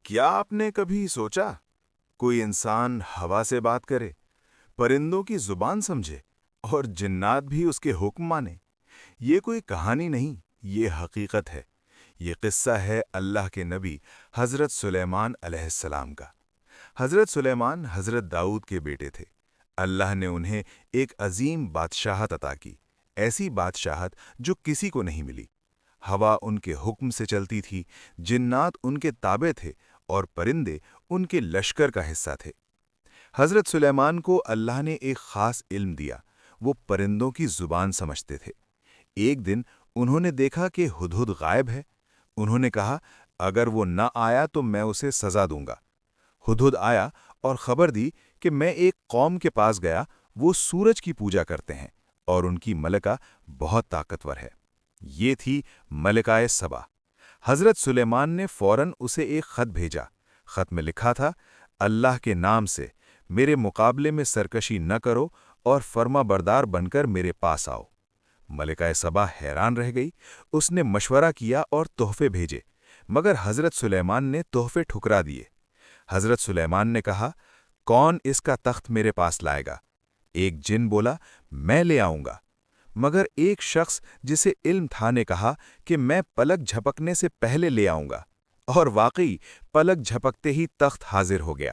کیا آپ نے کبھی سوچا کوئی انسان ہوا سے بات کرے، پرندوں کی زبان سمجھے اور جنات بھی اس کے حکم مانے؟ یہ کوئی کہانی نہیں، یہ حقیقت ہے۔ یہ قصہ ہے اللہ کے نبی حضرت سلیمان علیہ السلام کا۔ حضرت سلیمان حضرت داؤد کے بیٹے تھے۔ اللہ نے انہیں ایک عظیم بادشاہت عطا کی، ایسی بادشاہت جو کسی کو نہیں ملی۔ ہوا ان کے حکم سے چلتی تھی، جنات ان کے تابع تھے اور پرندے ان کے لشکر کا حصہ تھے۔ حضرت سلیمان کو اللہ نے ایک خاص علم دیا، وہ پرندوں کی زبان سمجھتے تھے۔ ایک دن انہوں نے دیکھا کہ ہدہد غائب ہے۔ انہوں نے کہا، اگر وہ نہ آیا تو میں اسے سزا دوں گا۔ ہدہد آیا اور خبر دی کہ میں ایک قوم کے پاس گیا، وہ سورج کی پوجا کرتے ہیں اور ان کی ملکہ بہت طاقتور ہے۔ یہ تھی ملکہ سبا۔ حضرت سلیمان نے فوراً اسے ایک خط بھیجا۔ خط میں لکھا تھا، اللہ کے نام سے میرے مقابلے میں سرکشی نہ کرو اور فرما بردار بن کر میرے پاس آؤ۔ ملکہ سبا حیران رہ گئی۔ اس نے مشورہ کیا اور تحفے بھیجے، مگر حضرت سلیمان نے تحفے ٹھکرا دیے۔ حضرت سلیمان نے کہا، کون اس کا تخت میرے پاس لائے گا؟ ایک جن بولا، میں لے آؤں گا۔ مگر ایک شخص جسے علم تھا نے کہا کہ میں پلک جھپکنے سے پہلے لے آؤں گا، اور واقعی پلک جھپکتے ہی تخت حاضر ہو گیا۔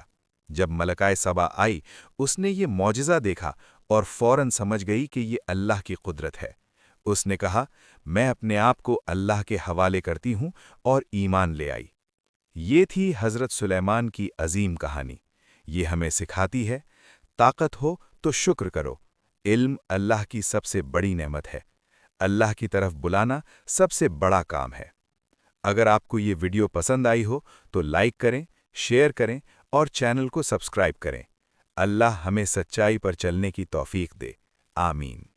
جب ملکہ سبا آئی، اس نے یہ معجزہ دیکھا اور فوراً سمجھ گئی کہ یہ اللہ کی قدرت ہے۔ اس نے کہا، میں اپنے آپ کو اللہ کے حوالے کرتی ہوں، اور ایمان لے آئی۔ یہ تھی حضرت سلیمان کی عظیم کہانی۔ یہ ہمیں سکھاتی ہے، طاقت ہو تو شکر کرو۔ علم اللہ کی سب سے بڑی نعمت ہے۔ اللہ کی طرف بلانا سب سے بڑا کام ہے۔ اگر آپ کو یہ ویڈیو پسند آئی ہو تو لائک کریں، شیئر کریں اور چینل کو سبسکرائب کریں۔ اللہ ہمیں سچائی پر چلنے کی توفیق دے۔ آمین۔